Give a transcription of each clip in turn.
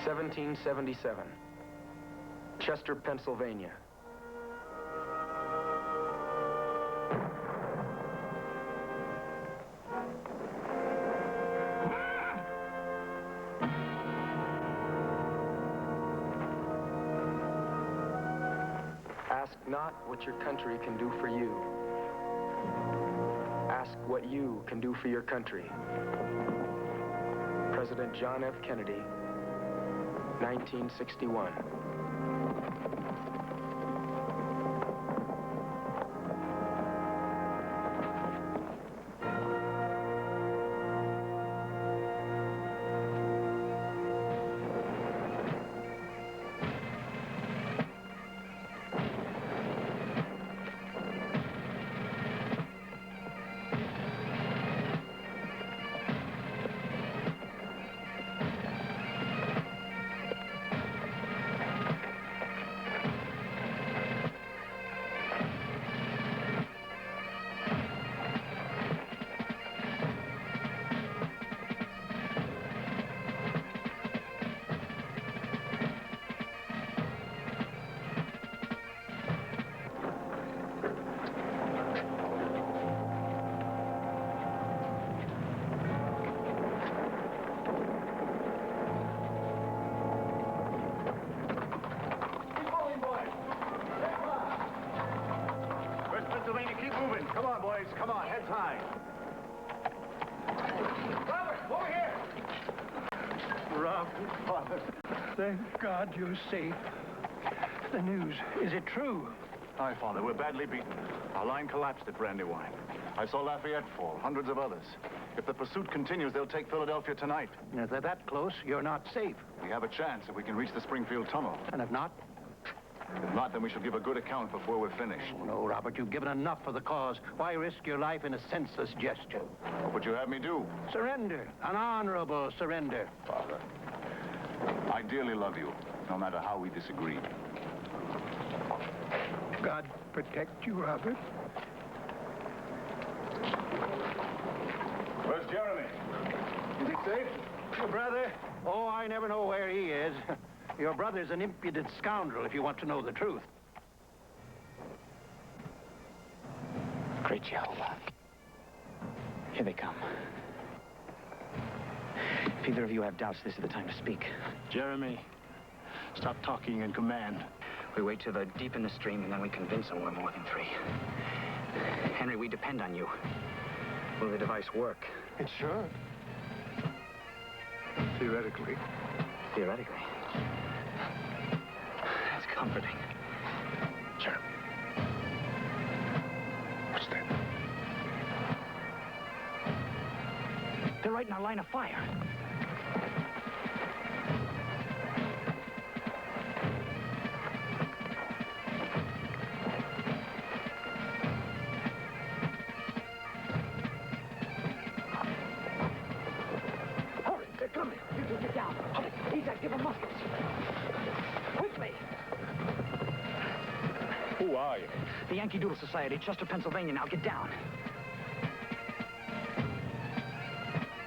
1777. Chester, Pennsylvania. Ask not what your country can do for you. Ask what you can do for your country. President John F. Kennedy, 1961. Come on, boys. Come on. Heads high. Robert, over here. Robert, Father, thank God you're safe. The news, is it true? Aye, Father. We're badly beaten. Our line collapsed at Brandywine. I saw Lafayette fall, hundreds of others. If the pursuit continues, they'll take Philadelphia tonight. If they're that close, you're not safe. We have a chance if we can reach the Springfield Tunnel. And if not? If not, then we shall give a good account before we're finished. Oh, no, Robert, you've given enough for the cause. Why risk your life in a senseless gesture? What would you have me do? Surrender. An honorable surrender. Father, I dearly love you, no matter how we disagree. God protect you, Robert. Where's Jeremy? Is he safe? Your brother? Oh, I never know where he is. Your brother's an impudent scoundrel, if you want to know the truth. Great Jehovah. Here they come. If either of you have doubts, this is the time to speak. Jeremy, stop talking and command. We wait till they're deep in the stream, and then we convince them we're more than three. Henry, we depend on you. Will the device work? It should. Theoretically. Theoretically. That's comforting. Jeremy. What's that? They're right in our line of fire. Hurry, they're coming. You two get down. Hurry, Isaac, give them muskets. Quickly. Who are you? The Yankee Doodle Society, Chester, Pennsylvania. Now get down.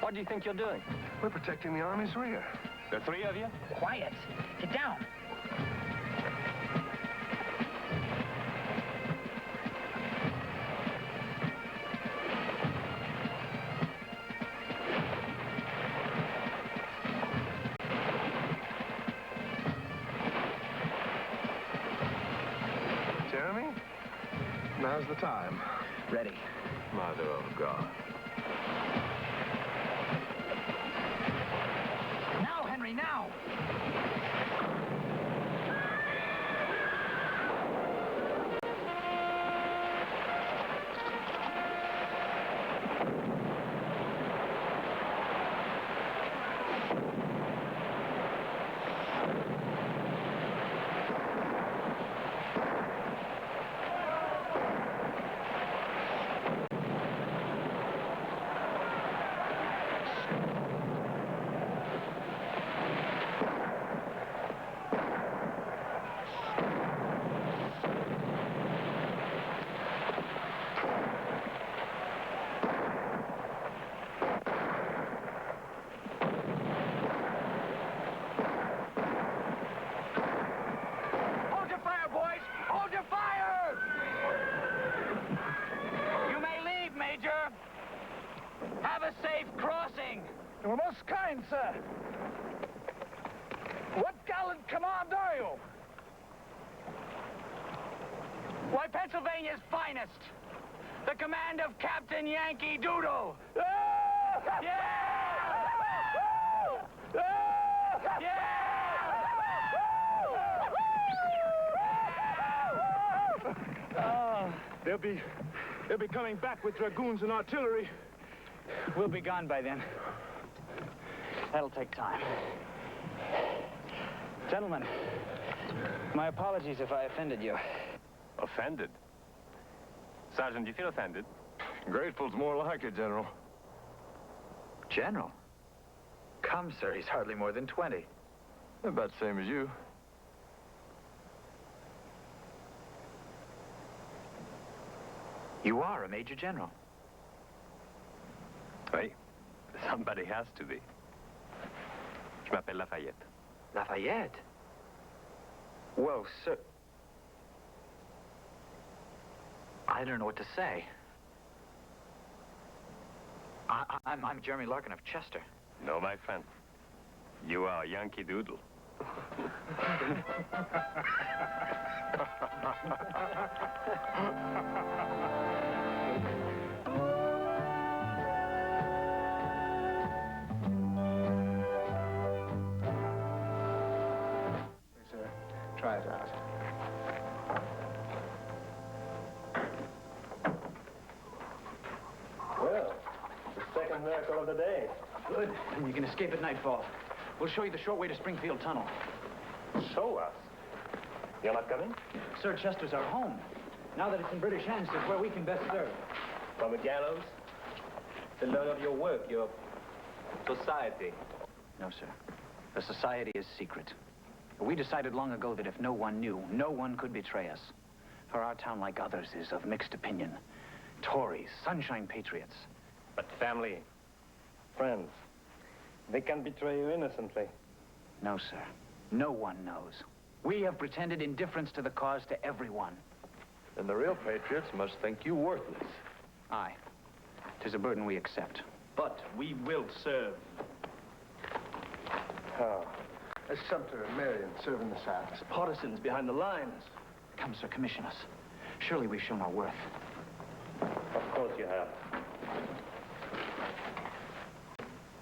What do you think you're doing? We're protecting the Army's rear. The three of you? Quiet. Get down. Jeremy, now's the time. Ready. Mother of God. Now, Henry, now! most kind, sir. What gallant command are you? Why, Pennsylvania's finest. The command of Captain Yankee Doodle. They'll be coming back with dragoons and artillery. We'll be gone by then. That'll take time. Gentlemen, my apologies if I offended you. Offended? Sergeant, do you feel offended? Grateful's more like it, General. General? Come, sir, he's hardly more than 20. About the same as you. You are a Major General. Oui. Somebody has to be. Je m'appelle Lafayette. Lafayette? Well, sir... I don't know what to say. I'm Jeremy Larkin of Chester. No, my friend. You are Yankee Doodle. Sir, try it out. Well, the second miracle of the day. Good. And you can escape at nightfall. We'll show you the short way to Springfield Tunnel. Show us. You're not coming? Sir, Chester's our home. Now that it's in British hands, it's where we can best serve. From the gallows? To learn of your work, your society. No, sir. The society is secret. We decided long ago that if no one knew, no one could betray us. For our town, like others, is of mixed opinion. Tories, sunshine patriots. But family, friends, they can betray you innocently. No, sir. No one knows. We have pretended indifference to the cause to everyone. And the real patriots must think you worthless. Aye. 'Tis a burden we accept. But we will serve. Oh. As Sumter and Marion serve in the South. As partisans behind the lines. Come, sir, commission us. Surely we've shown our worth. Of course you have.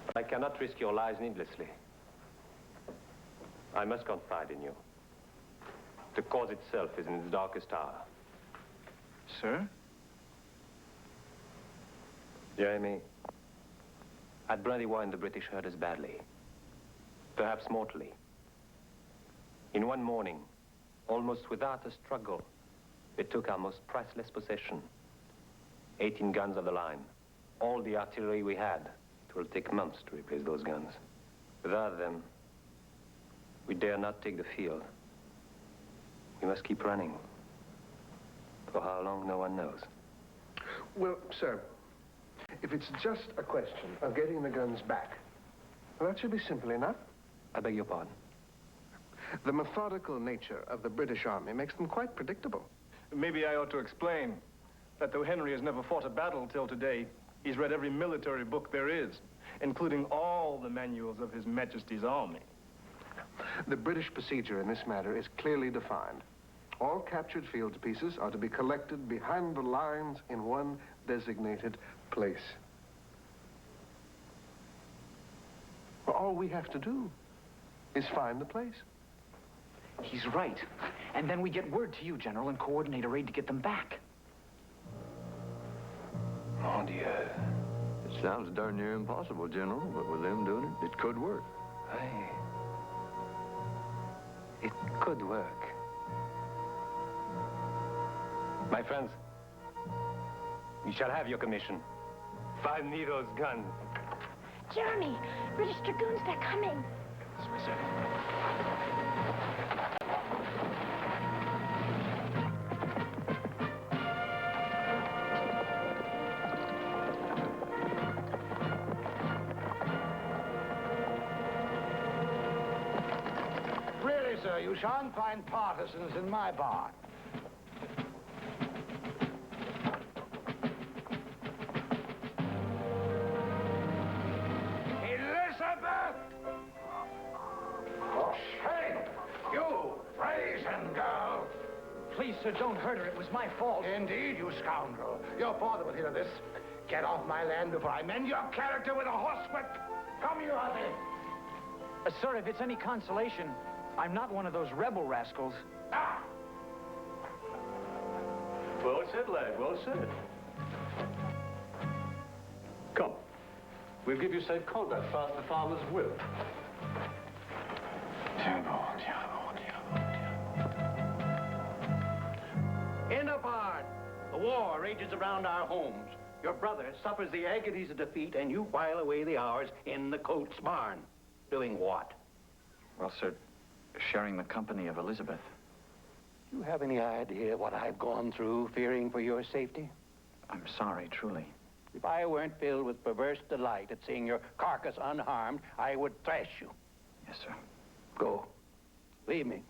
But I cannot risk your lives needlessly. I must confide in you. The cause itself is in its darkest hour. Sir? Jeremy, at Brandywine, the British hurt us badly. Perhaps mortally. In one morning, almost without a struggle, they took our most priceless possession. 18 guns of the line. All the artillery we had. It will take months to replace those guns. Without them, we dare not take the field. We must keep running. For how long, no one knows. Well, sir, if it's just a question of getting the guns back, well, that should be simple enough. I beg your pardon. The methodical nature of the British Army makes them quite predictable. Maybe I ought to explain that though Henry has never fought a battle till today, he's read every military book there is, including all the manuals of His Majesty's army. The British procedure in this matter is clearly defined. All captured field pieces are to be collected behind the lines in one designated place. Well, all we have to do is find the place. He's right. And then we get word to you, General, and coordinate a raid to get them back. Mon Dieu. It sounds darn near impossible, General, but with them doing it, it could work. Aye. It could work. My friends, you shall have your commission. Find me those guns. Jeremy, British Dragoons, they're coming. Really, sir, you shan't find partisans in my barn. Hey, listen! Please, sir, don't hurt her. It was my fault. Indeed, you scoundrel. Your father will hear of this. Get off my land before I mend your character with a horsewhip. Come, you Harvey. Sir, if it's any consolation, I'm not one of those rebel rascals. Ah! Well said, lad, well said. Come. We'll give you safe conduct past the farmer's whip. In a barn. The war rages around our homes. Your brother suffers the agonies of defeat, and you while away the hours in the Coates barn. Doing what? Well, sir, sharing the company of Elizabeth. You have any idea what I've gone through, fearing for your safety? I'm sorry, truly. If I weren't filled with perverse delight at seeing your carcass unharmed, I would thrash you. Yes, sir. Go. Leave me.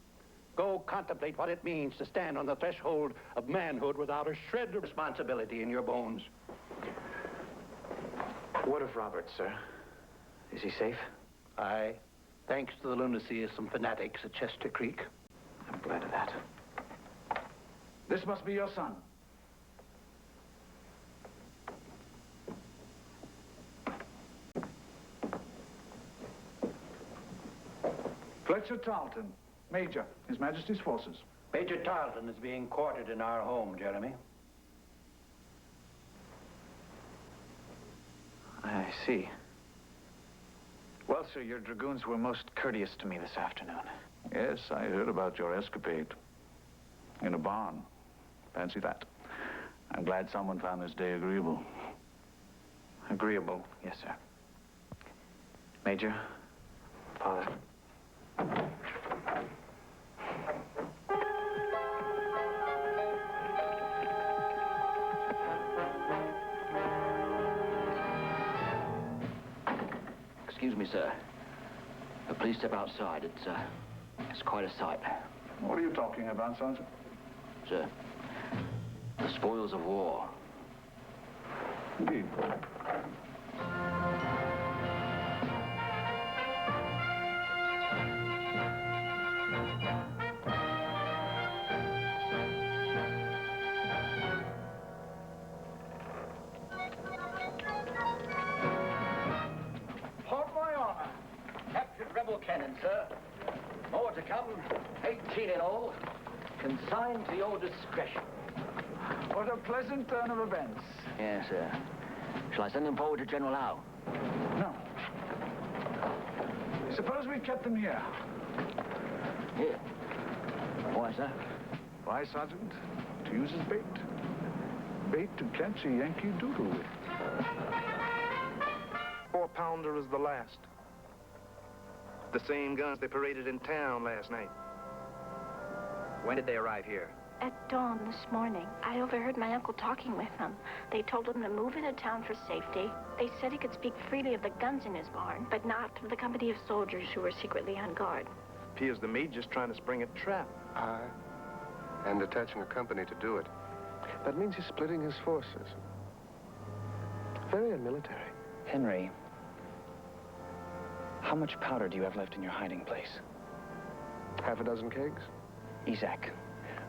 Go contemplate what it means to stand on the threshold of manhood without a shred of responsibility in your bones. What of Robert, sir? Is he safe? Aye, thanks to the lunacy of some fanatics at Chester Creek. I'm glad of that. This must be your son. Fletcher Tarleton, Major, His Majesty's forces. Major Tarleton is being quartered in our home, Jeremy. I see. Well, sir, your dragoons were most courteous to me this afternoon. Yes, I heard about your escapade. In a barn. Fancy that. I'm glad someone found this day agreeable. Agreeable, yes, sir. Major, Father. Excuse me, sir. Please step outside. It's quite a sight. What are you talking about, Sergeant? Sir, the spoils of war. Indeed. Hold my honor. Captured rebel cannon, sir. More to come. 18 in all. Consigned to your discretion. What a pleasant turn of events. Yes, sir. Shall I send them forward to General Howe? No. Suppose we kept them here. Here. Why, sir? Why, Sergeant? To use as bait. Bait to catch a Yankee Doodle with. 4-pounder is the last. The same guns they paraded in town last night. When did they arrive here? At dawn this morning, I overheard my uncle talking with them. They told him to move into town for safety. They said he could speak freely of the guns in his barn, but not of the company of soldiers who were secretly on guard. Appears the major's trying to spring a trap. Aye. And attaching a company to do it. That means he's splitting his forces. Very unmilitary. Henry, how much powder do you have left in your hiding place? Half a dozen kegs? Isaac,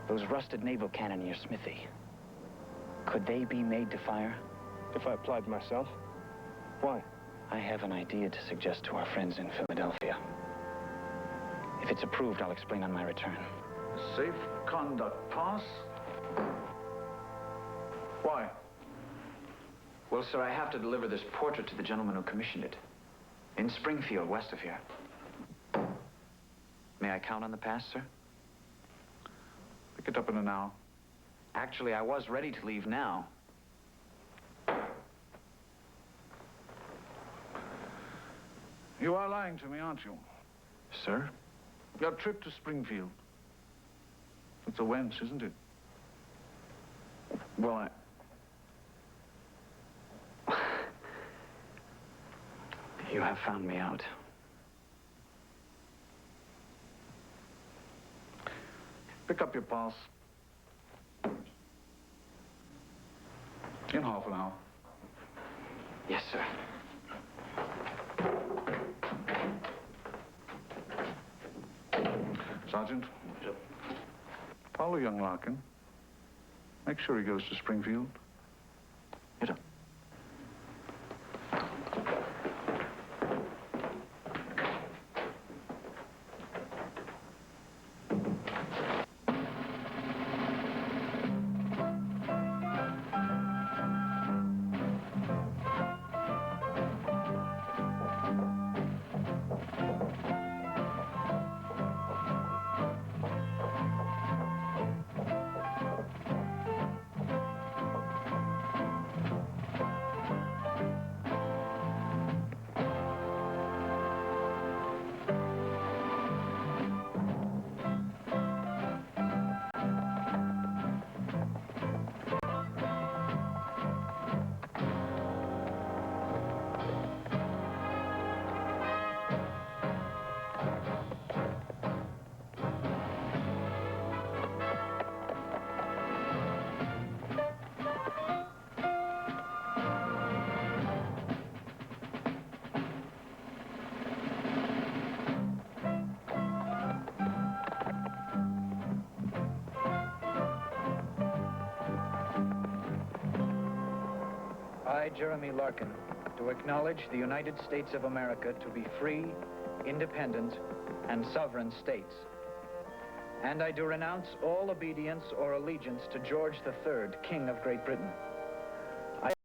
those rusted naval cannon in your smithy, could they be made to fire? If I applied myself. Why? I have an idea to suggest to our friends in Philadelphia. If it's approved, I'll explain on my return. Safe conduct pass? Why? Well, sir, I have to deliver this portrait to the gentleman who commissioned it. In Springfield, west of here. May I count on the pass, sir? Pick it up in an hour. Actually, I was ready to leave now. You are lying to me, aren't you? Sir? Your trip to Springfield. It's a wench, isn't it? Well, You have found me out. Pick up your pass. In half an hour. Yes, sir. Sergeant, Follow young Larkin. Make sure he goes to Springfield. Yes, sir. I, Jeremy Larkin, do acknowledge the United States of America to be free, independent, and sovereign states. And I do renounce all obedience or allegiance to George III, King of Great Britain.